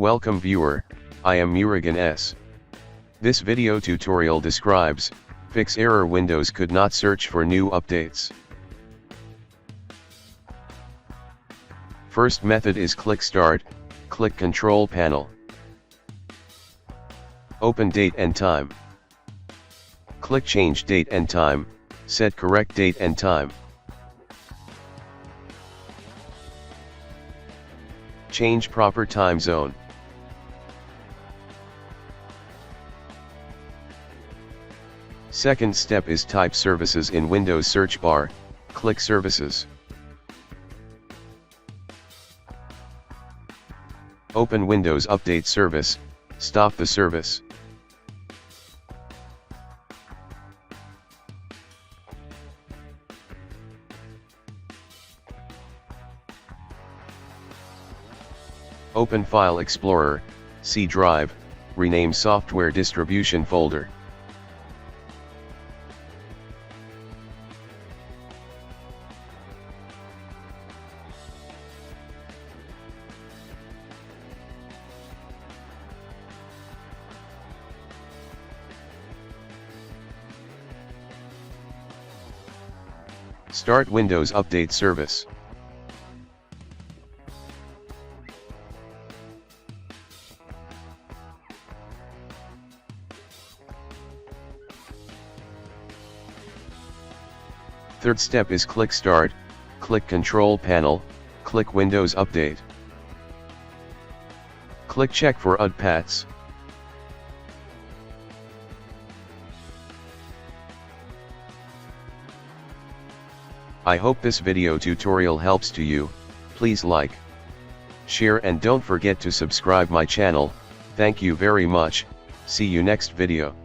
Welcome viewer, I am Murugan S. This video tutorial describes, fix error Windows could not search for new updates. First method is click Start, click Control Panel. Open Date and Time. Click Change Date and Time, set correct date and time. Change proper time zone. Second step is type services in Windows search bar, click Services. Open Windows Update Service, stop the service. Open File Explorer, C Drive, rename Software Distribution folder. Start Windows Update Service. Third step is click Start, click Control Panel, click Windows Update. Click Check for UDPATs. I hope this video tutorial helps to you. Please like, share and don't forget to subscribe my channel. Thank you very much. See you next video.